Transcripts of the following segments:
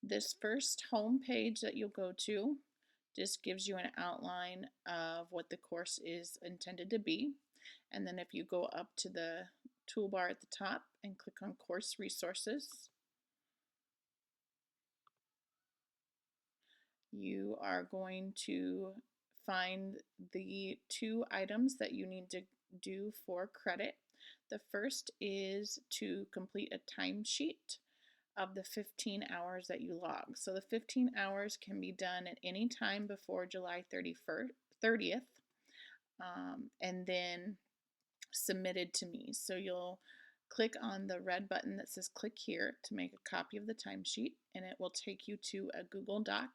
This first home page that you'll go to just gives you an outline of what the course is intended to be. And then if you go up to the toolbar at the top and click on Course Resources, you are going to find the 2 items that you need to do for credit. The first is to complete a timesheet of the 15 hours that you log. So the 15 hours can be done at any time before July 30th, and then submitted to me. So you'll click on the red button that says click here to make a copy of the timesheet, and it will take you to a Google Doc.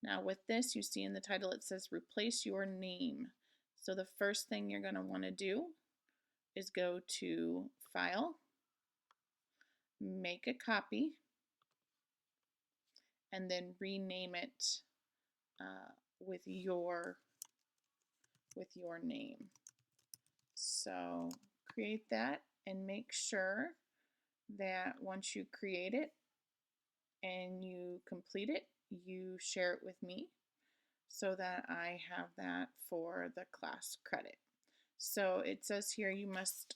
Now with this, you see in the title it says replace your name. So the first thing you're going to want to do is go to File, make a copy, and then rename it with your name. So create that and make sure that once you create it and you complete it, you share it with me so that I have that for the class credit. So it says here you must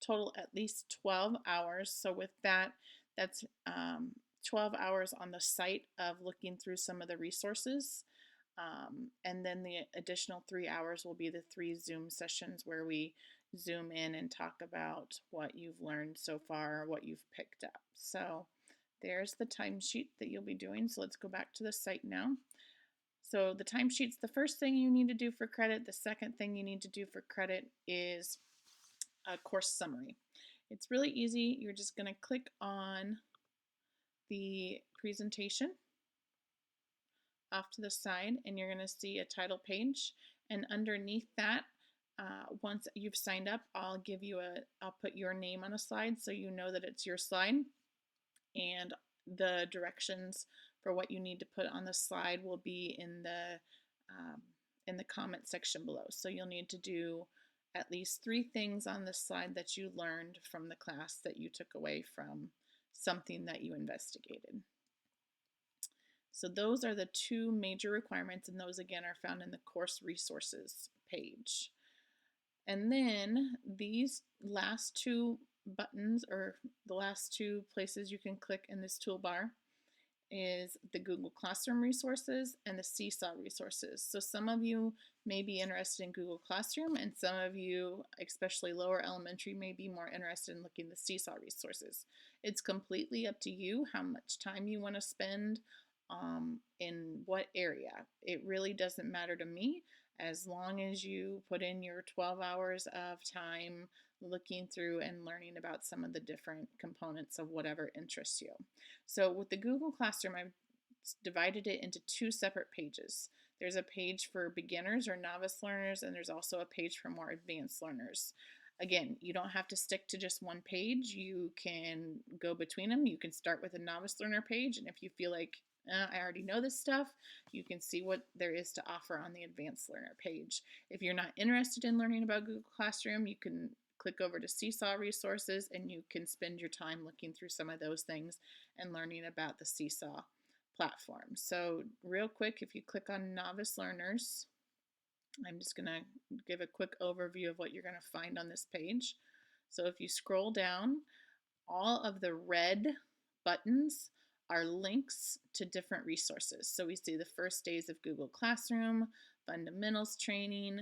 total at least 12 hours. So with that, that's 12 hours on the site of looking through some of the resources. And then the additional 3 hours will be the 3 Zoom sessions where we zoom in and talk about what you've learned so far, what you've picked up. So there's the timesheet that you'll be doing. So let's go back to the site now. So the timesheet's the first thing you need to do for credit. The second thing you need to do for credit is a course summary. It's really easy. You're just going to click on the presentation off to the side and you're going to see a title page, and underneath that, once you've signed up, I'll put your name on a slide so you know that it's your slide, and the directions for what you need to put on the slide will be in the comment section below. So you'll need to do at least 3 things on this slide that you learned from the class that you took away from something that you investigated. So those are the 2 major requirements, and those again are found in the course resources page. And then these last 2 buttons, or the last 2 places you can click in this toolbar, is the Google Classroom resources and the Seesaw resources. So some of you may be interested in Google Classroom, and some of you, especially lower elementary, may be more interested in looking at the Seesaw resources. It's completely up to you how much time you want to spend in what area. It really doesn't matter to me as long as you put in your 12 hours of time looking through and learning about some of the different components of whatever interests you. So with the Google Classroom, I've divided it into 2 separate pages. There's a page for beginners or novice learners, and there's also a page for more advanced learners. Again, you don't have to stick to just one page. You can go between them. You can start with a novice learner page, and if you feel like I already know this stuff, you can see what there is to offer on the advanced learner page. If you're not interested in learning about Google Classroom, you can click over to Seesaw resources and you can spend your time looking through some of those things and learning about the Seesaw platform. So real quick, if you click on novice learners, I'm just going to give a quick overview of what you're going to find on this page. So if you scroll down, all of the red buttons are links to different resources. So we see the first days of Google Classroom, fundamentals training.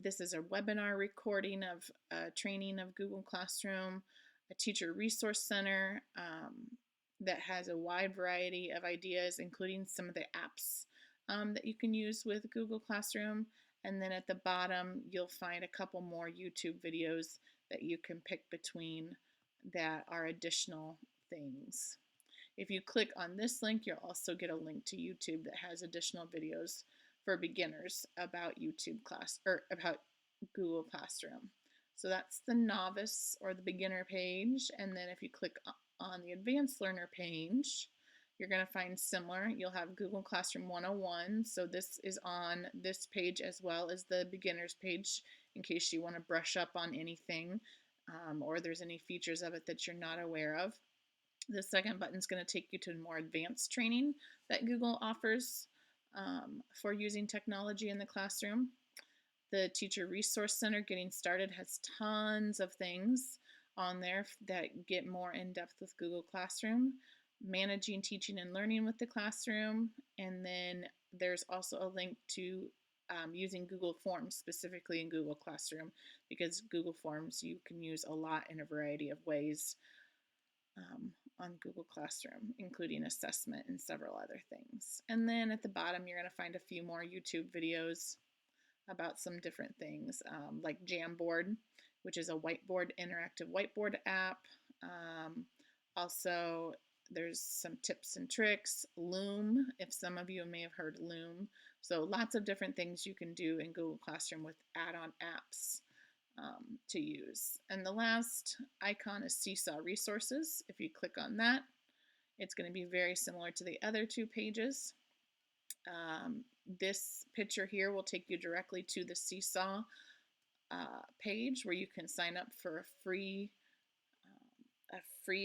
This is a webinar recording of training of Google Classroom, a teacher resource center that has a wide variety of ideas, including some of the apps that you can use with Google Classroom. And then at the bottom, you'll find a couple more YouTube videos that you can pick between that are additional things. If you click on this link, you'll also get a link to YouTube that has additional videos for beginners about YouTube class, or about Google Classroom. So that's the novice or the beginner page. And then if you click on the advanced learner page, you're going to find similar. You'll have Google Classroom 101. So this is on this page as well as the beginners page in case you want to brush up on anything or there's any features of it that you're not aware of. The second button is going to take you to more advanced training that Google offers for using technology in the classroom. The Teacher Resource Center Getting Started has tons of things on there that get more in depth with Google Classroom. Managing Teaching and Learning with the Classroom, and then there's also a link to using Google Forms specifically in Google Classroom, because Google Forms you can use a lot in a variety of ways on Google Classroom, including assessment and several other things. And then at the bottom you're going to find a few more YouTube videos about some different things, like Jamboard, which is a whiteboard, interactive whiteboard app. Also, there's some tips and tricks. Loom, if some of you may have heard Loom. So lots of different things you can do in Google Classroom with add-on apps to use. And the last icon is Seesaw Resources. If you click on that, it's going to be very similar to the other two pages. This picture here will take you directly to the Seesaw page where you can sign up for a free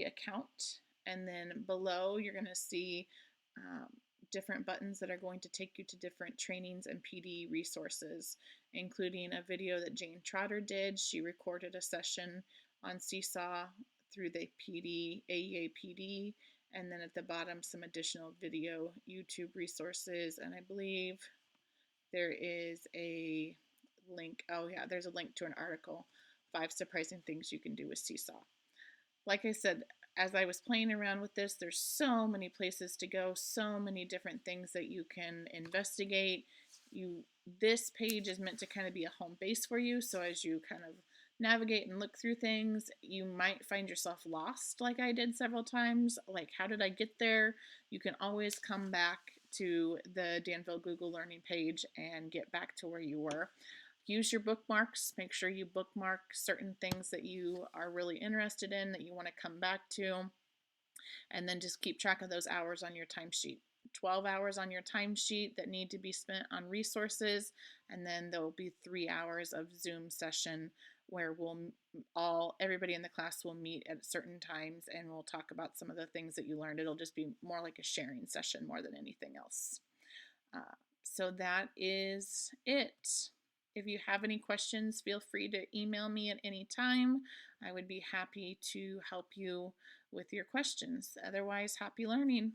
account, and then below you're going to see different buttons that are going to take you to different trainings and PD resources, including a video that Jane Trotter did. She recorded a session on Seesaw through the AEA PD, and then at the bottom some additional video YouTube resources, and I believe there is a link. Oh yeah, there's a link to an article, 5 Surprising Things You Can Do with Seesaw. Like I said, as I was playing around with this, there's so many places to go, so many different things that you can investigate. This page is meant to kind of be a home base for you, so as you kind of navigate and look through things, you might find yourself lost like I did several times. Like, how did I get there? You can always come back to the Danville Google Learning page and get back to where you were. Use your bookmarks. Make sure you bookmark certain things that you are really interested in, that you want to come back to, and then just keep track of those hours on your timesheet. 12 hours on your timesheet that need to be spent on resources, and then there will be 3 hours of Zoom session where everybody in the class will meet at certain times and we'll talk about some of the things that you learned. It'll just be more like a sharing session more than anything else. So that is it. If you have any questions, feel free to email me at any time. I would be happy to help you with your questions. Otherwise, happy learning.